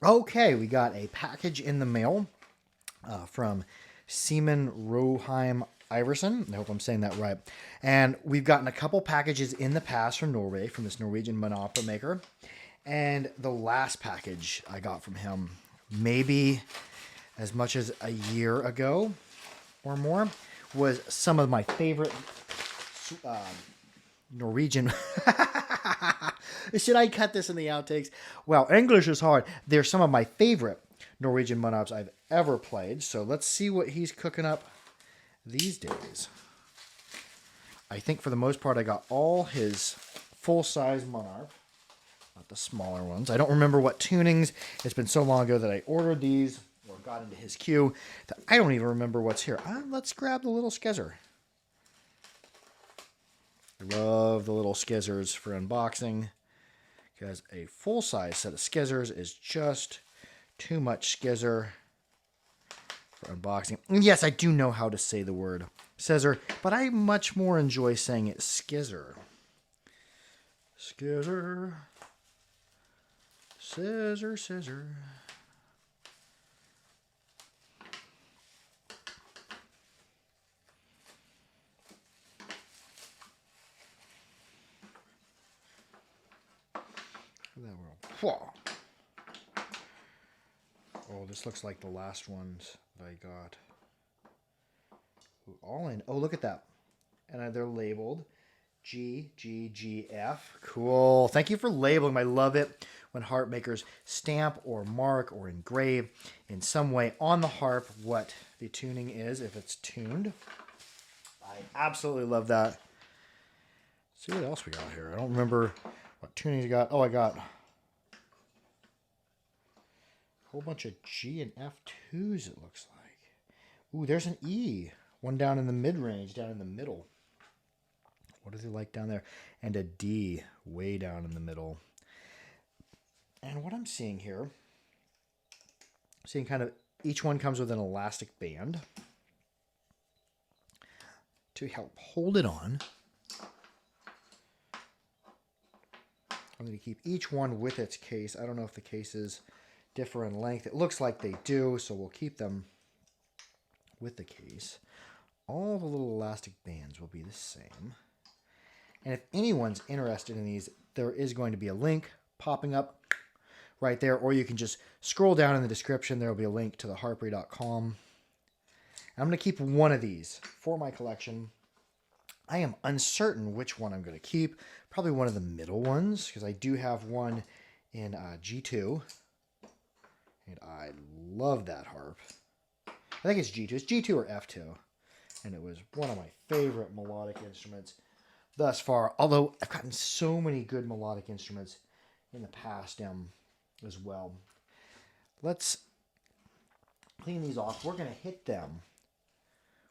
Okay, we got a package in the mail from Seaman Roheim Iverson. I hope I'm saying that right. And we've gotten a couple packages in the past from Norway, from this Norwegian Munnharpe maker. And the last package I got from him, maybe as much as a year ago or more, was some of my favorite Norwegian. Should I cut this in the outtakes? Well, English is hard. They're some of my favorite Norwegian Munnharpes I've ever played. So let's see what he's cooking up these days. I think for the most part I got all his full-size Munnharpe, not the smaller ones. I don't remember what tunings. It's been so long ago that I ordered these or got into his queue that I don't even remember what's here. Let's grab the little skizzer. I love the little skizzers for unboxing because a full-size set of skizzers is just too much skizzer for unboxing. And yes, I do know how to say the word scissor, but I much more enjoy saying it skizzer. Skizzer. Scissor, scissor. Oh, this looks like the last ones that I got. Ooh, all in. Oh, look at that. And they're labeled G, G, G, F. Cool. Thank you for labeling. I love it when harp makers stamp or mark or engrave in some way on the harp what the tuning is, if it's tuned. I absolutely love that. Let's see what else we got here. I don't remember what tunings I got. Oh, I got whole bunch of G and F2s, it looks like. Ooh, there's an E. One down in the mid-range, down in the middle. What is it like down there? And a D way down in the middle. And what I'm seeing here, seeing kind of each one comes with an elastic band to help hold it on. I'm going to keep each one with its case. I don't know if the cases differ in length. It looks like they do, so we'll keep them with the case. All the little elastic bands will be the same. And if anyone's interested in these, there is going to be a link popping up right there, or you can just scroll down in the description. There will be a link to the harpery.com. I'm going to keep one of these for my collection. I am uncertain which one I'm going to keep. Probably one of the middle ones, because I do have one in G2. And I love that harp. I think it's G2. It's G2 or F2. And it was one of my favorite melodic instruments thus far. Although I've gotten so many good melodic instruments in the past as well. Let's clean these off. We're going to hit them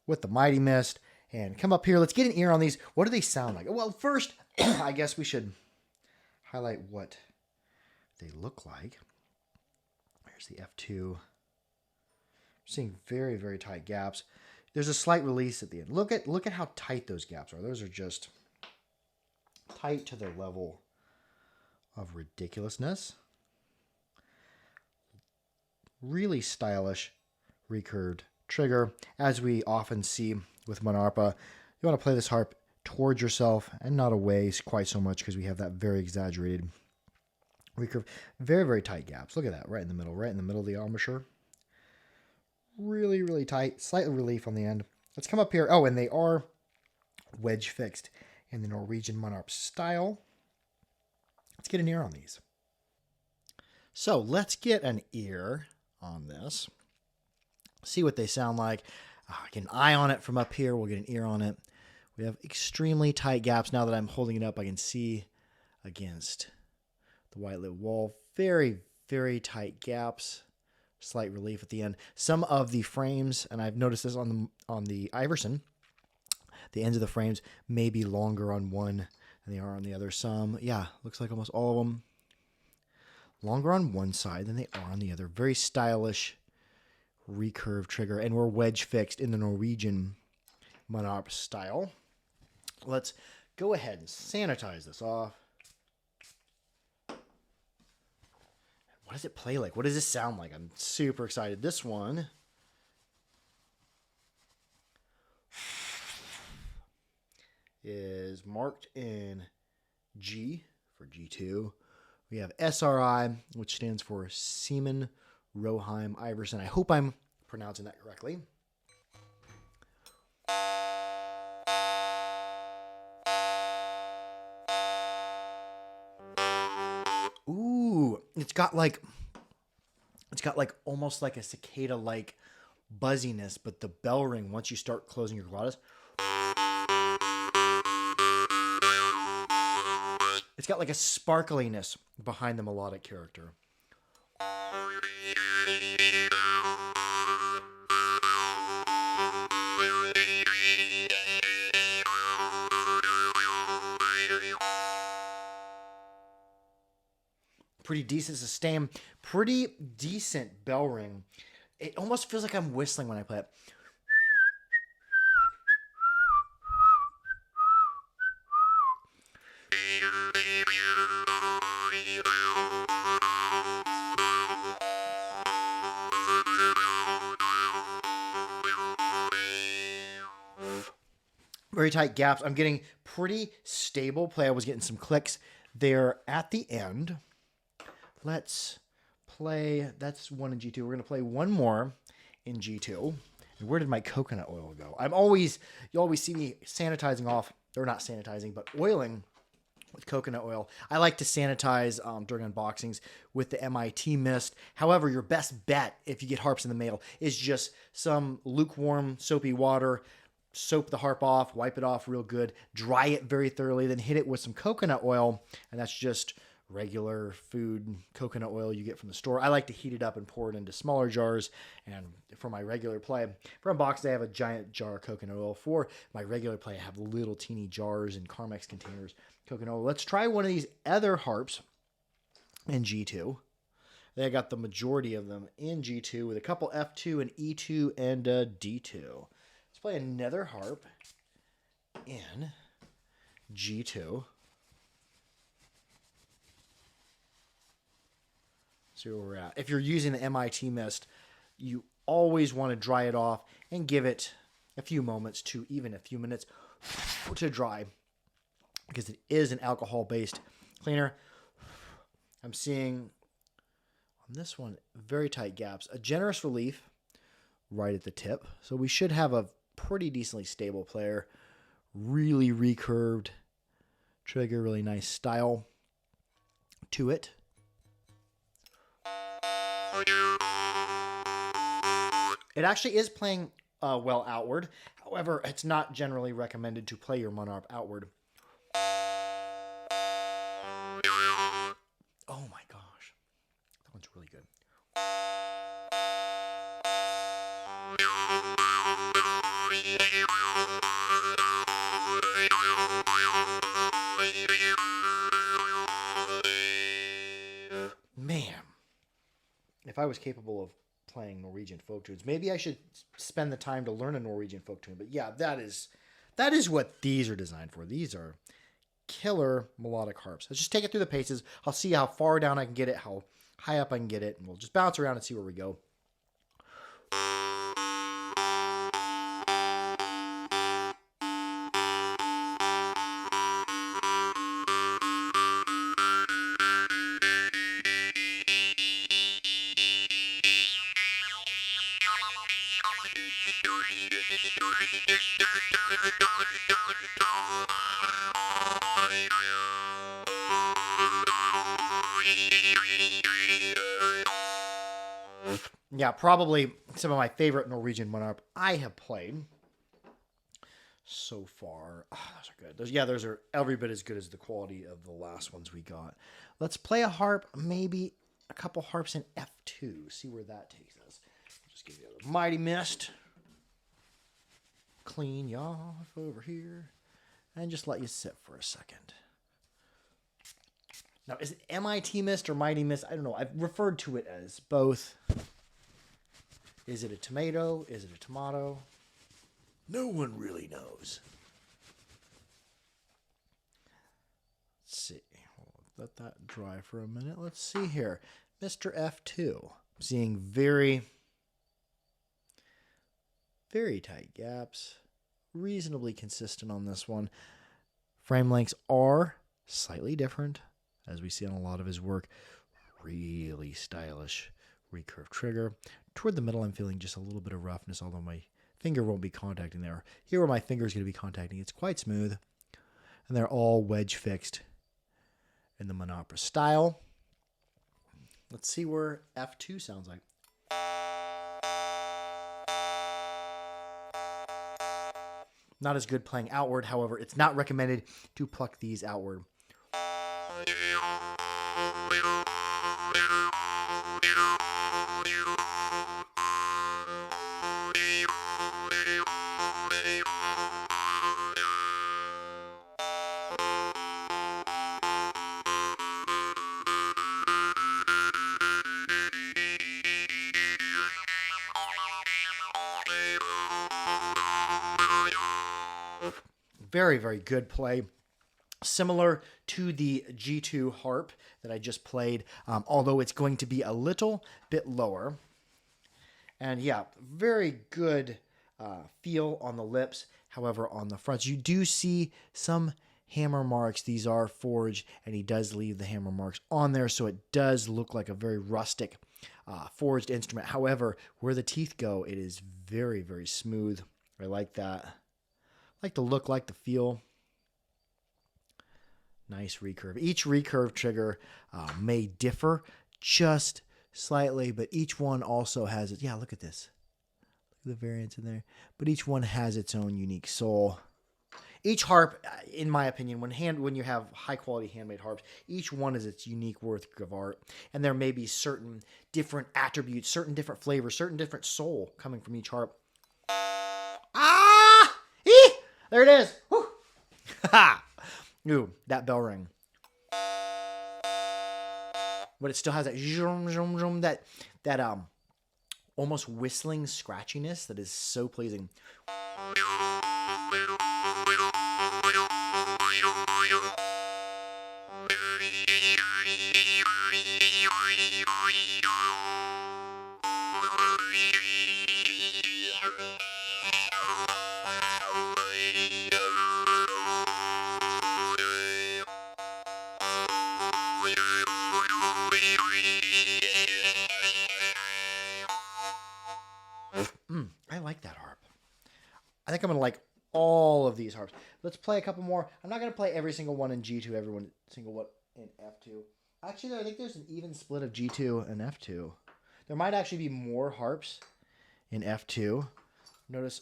with the Mighty Mist and come up here. Let's get an ear on these. What do they sound like? Well, first, I guess we should highlight what they look like. There's the F2. I'm seeing very, very tight gaps. There's a slight release at the end. Look at how tight those gaps are. Those are just tight to the level of ridiculousness. Really stylish recurved trigger, as we often see with Munnharpe. You want to play this harp towards yourself and not away quite so much, because we have that very exaggerated recurve. Very, very tight gaps. Look at that, right in the middle of the embouchure. Really, really tight. Slight relief on the end. Let's come up here. Oh, and they are wedge fixed in the Norwegian Munnharpe style. Let's get an ear on these. So let's get an ear on this. See what they sound like. Get an eye on it from up here. We'll get an ear on it. We have extremely tight gaps. Now that I'm holding it up, I can see against the white lid wall. Very, very tight gaps. Slight relief at the end. Some of the frames, and I've noticed this on the Iverson, the ends of the frames may be longer on one than they are on the other. Some, yeah, looks like almost all of them longer on one side than they are on the other. Very stylish recurve trigger, and we're wedge fixed in the Norwegian Munnharpe style. Let's go ahead and sanitize this off. What does it play like? What does this sound like? I'm super excited. This one is marked in G for G2. We have SRI, which stands for Seaman Roheim Iverson. I hope I'm pronouncing that correctly. Ooh, it's got like almost like a cicada like buzziness, but the bell ring once you start closing your glottis, it's got like a sparkliness behind the melodic character. Pretty decent sustain, pretty decent bell ring. It almost feels like I'm whistling when I play it. Very tight gaps. I'm getting pretty stable play. I was getting some clicks there at the end. Let's play, that's one in G2. We're going to play one more in G2. And where did my coconut oil go? You always see me sanitizing off, or not sanitizing, but oiling with coconut oil. I like to sanitize during unboxings with the MIT mist. However, your best bet if you get harps in the mail is just some lukewarm soapy water. Soap the harp off, wipe it off real good, dry it very thoroughly, then hit it with some coconut oil, and that's just regular food coconut oil you get from the store. I like to heat it up and pour it into smaller jars, and for my regular play, for unboxing, I have a giant jar of coconut oil. For my regular play, I have little teeny jars and Carmex containers coconut oil. Let's try one of these other harps in G2. They got the majority of them in G2 with a couple F2 and E2 and D2. Let's play another harp in G2. See where we're at. If you're using the MIT mist, you always want to dry it off and give it a few moments to even a few minutes to dry, because it is an alcohol-based cleaner. I'm seeing on this one very tight gaps, a generous relief right at the tip. So we should have a pretty decently stable player. Really recurved trigger, really nice style to it. It actually is playing well outward. However, it's not generally recommended to play your Munnharpe outward. Oh my gosh. That one's really good. Man, if I was capable of playing Norwegian folk tunes, maybe I should spend the time to learn a Norwegian folk tune. But yeah, that is what these are designed for. These are killer melodic harps. Let's just take it through the paces. I'll see how far down I can get it, how high up I can get it, and we'll just bounce around and see where we go. Yeah, probably some of my favorite Norwegian Munnharpe I have played so far. Oh, those are good. Those are every bit as good as the quality of the last ones we got. Let's play a harp, maybe a couple harps in F2. See where that takes us. Just give you a mighty mist. Clean you off over here. And just let you sit for a second. Now, is it MIT mist or mighty mist? I don't know. I've referred to it as both. Is it a tomato? Is it a tomato? No one really knows. Let's see. Let that dry for a minute. Let's see here. Mr. F2. I'm seeing very, very tight gaps. Reasonably consistent on this one. Frame lengths are slightly different, as we see on a lot of his work. Really stylish recurve trigger. Toward the middle, I'm feeling just a little bit of roughness, although my finger won't be contacting there. Here where my finger is going to be contacting, it's quite smooth. And they're all wedge fixed in the Munnharpe style. Let's see where F2 sounds like. Not as good playing outward, however, it's not recommended to pluck these outward. Very, very good play. Similar to the G2 harp that I just played, although it's going to be a little bit lower. And yeah, very good feel on the lips. However, on the fronts, you do see some hammer marks. These are forged, and he does leave the hammer marks on there, so it does look like a very rustic forged instrument. However, where the teeth go, it is very, very smooth. I like that. Like the look, like the feel. Nice recurve. Each recurve trigger may differ just slightly, but each one also has it. Yeah, look at this. Look at the variance in there. But each one has its own unique soul. Each harp, in my opinion, when you have high quality handmade harps, each one is its unique work of art, and there may be certain different attributes, certain different flavors, certain different soul coming from each harp. There it is. Woo. Ooh, that bell ring. But it still has that zoom, zoom, zoom, that almost whistling scratchiness that is so pleasing. I like that harp. I think I'm going to like all of these harps. Let's play a couple more. I'm not going to play every single one in G2, every single one in F2. Actually, I think there's an even split of G2 and F2. There might actually be more harps in F2. Notice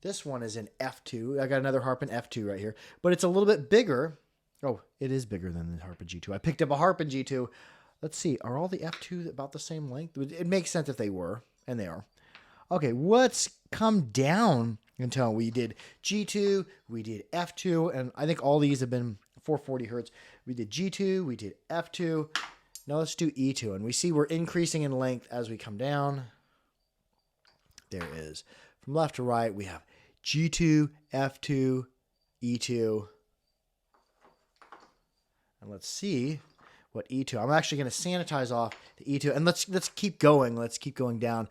this one is in F2. I got another harp in F2 right here. But it's a little bit bigger. Oh, it is bigger than the harp in G2. I picked up a harp in G2. Let's see. Are all the F2s about the same length? It makes sense if they were, and they are. Okay, let's come down until we did G2, we did F2, and I think all these have been 440 hertz. We did G2, we did F2. Now let's do E2, and we see we're increasing in length as we come down. There it is. From left to right, we have G2, F2, E2. And let's see what E2. I'm actually going to sanitize off the E2, and let's keep going. Let's keep going down.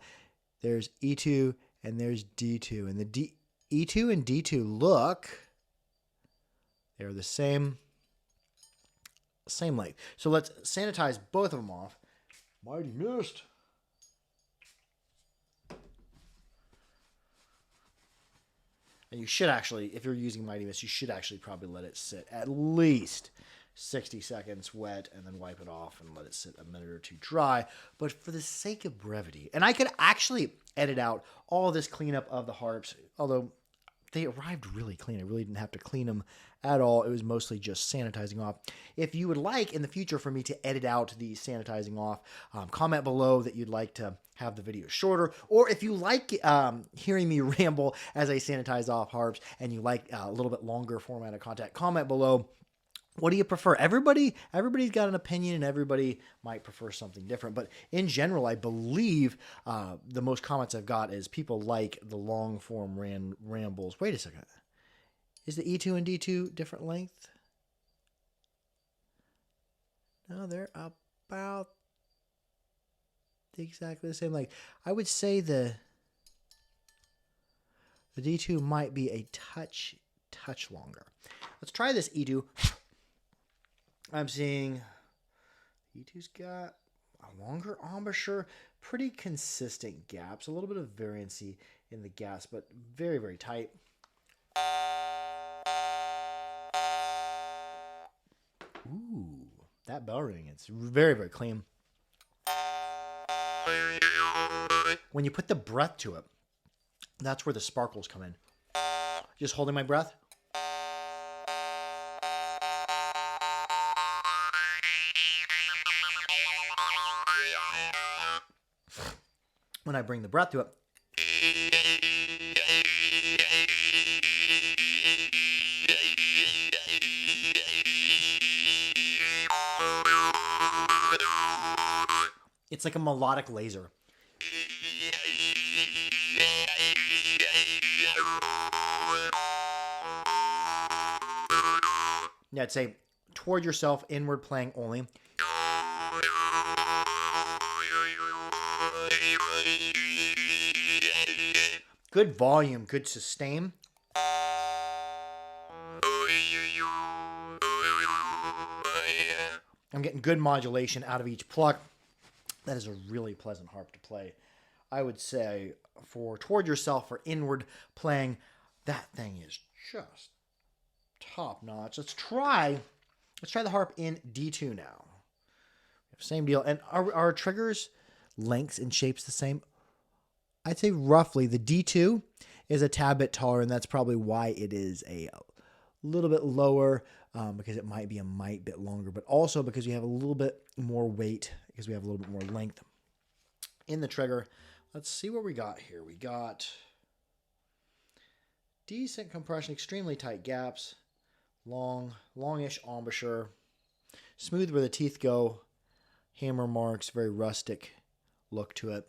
There's E2 and there's D2. And the E2 and D2 look, they're the same length. So let's sanitize both of them off. Mighty mist. And you should actually, if you're using Mighty Mist, you should actually probably let it sit at least 60 seconds wet and then wipe it off and let it sit a minute or two dry. But for the sake of brevity, and I could actually edit out all this cleanup of the harps, although they arrived really clean. I really didn't have to clean them at all. It was mostly just sanitizing off. If you would like in the future for me to edit out the sanitizing off, comment below that you'd like to have the video shorter, or if you like hearing me ramble as I sanitize off harps and you like a little bit longer format of content, comment below. What do you prefer? Everybody's got an opinion, and everybody might prefer something different. But in general, I believe the most comments I've got is people like the long form rambles. Wait a second. Is the E2 and D2 different length? No, they're about exactly the same length. I would say the D2 might be a touch longer. Let's try this E2. I'm seeing E2's got a longer embouchure, pretty consistent gaps, a little bit of variancy in the gaps, but very, very tight. Ooh, that bell ring, it's very, very clean. When you put the breath to it, that's where the sparkles come in. Just holding my breath. When I bring the breath to it, it's like a melodic laser. Yeah, I'd say toward yourself, inward playing only. Good volume, good sustain. I'm getting good modulation out of each pluck. That is a really pleasant harp to play. I would say for toward yourself or inward playing, that thing is just top notch. Let's try the harp in D2 now. Same deal. And are triggers lengths and shapes the same? I'd say roughly the D2 is a tad bit taller, and that's probably why it is a little bit lower, because it might be a mite bit longer, but also because we have a little bit more weight, because we have a little bit more length in the trigger. Let's see what we got here. We got decent compression, extremely tight gaps, longish embouchure, smooth where the teeth go, hammer marks, very rustic look to it.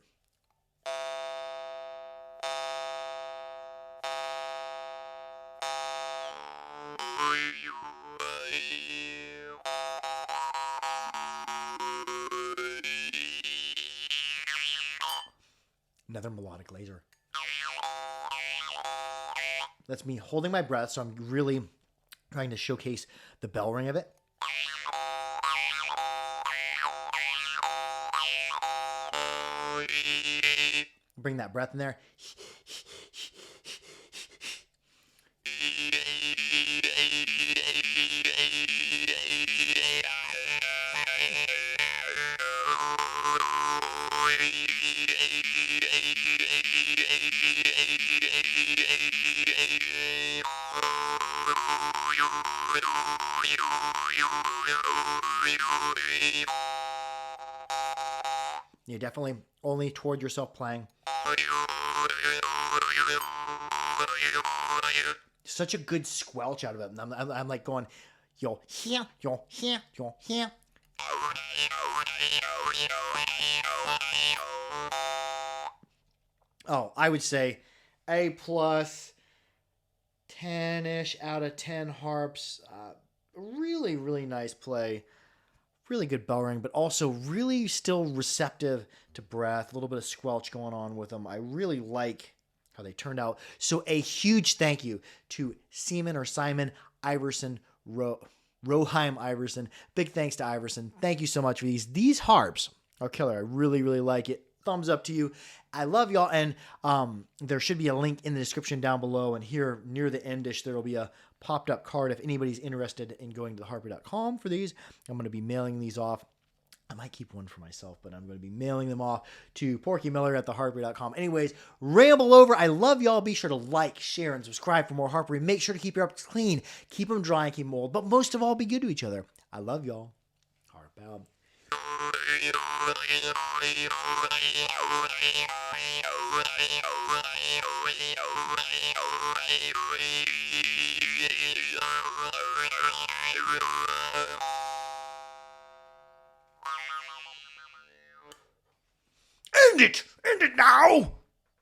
Another melodic laser. That's me holding my breath, so I'm really trying to showcase the bell ring of it. Bring that breath in there. You're definitely only toward yourself playing. Such a good squelch out of it. I'm like going, yo, here, yo, here, yo, here. Oh, I would say A plus, 10-ish out of 10 harps. Really, really nice play. Really good bell ring, but also really still receptive to breath. A little bit of squelch going on with them. I really like how they turned out. So a huge thank you to Simon Iverson, Roheim Iverson. Big thanks to Iverson. Thank you so much for these. These harps are killer. I really, really like it. Thumbs up to you. I love y'all. And there should be a link in the description down below. And here near the endish, there will be a popped up card if anybody's interested in going to theharper.com for these. I'm going to be mailing these off. I might keep one for myself, but I'm going to be mailing them off to Porky Miller at theharper.com. Anyways, ramble over. I love y'all. Be sure to like, share, and subscribe for more harpery. Make sure to keep your harps clean. Keep them dry and keep them old. But most of all, be good to each other. I love y'all. Harp out.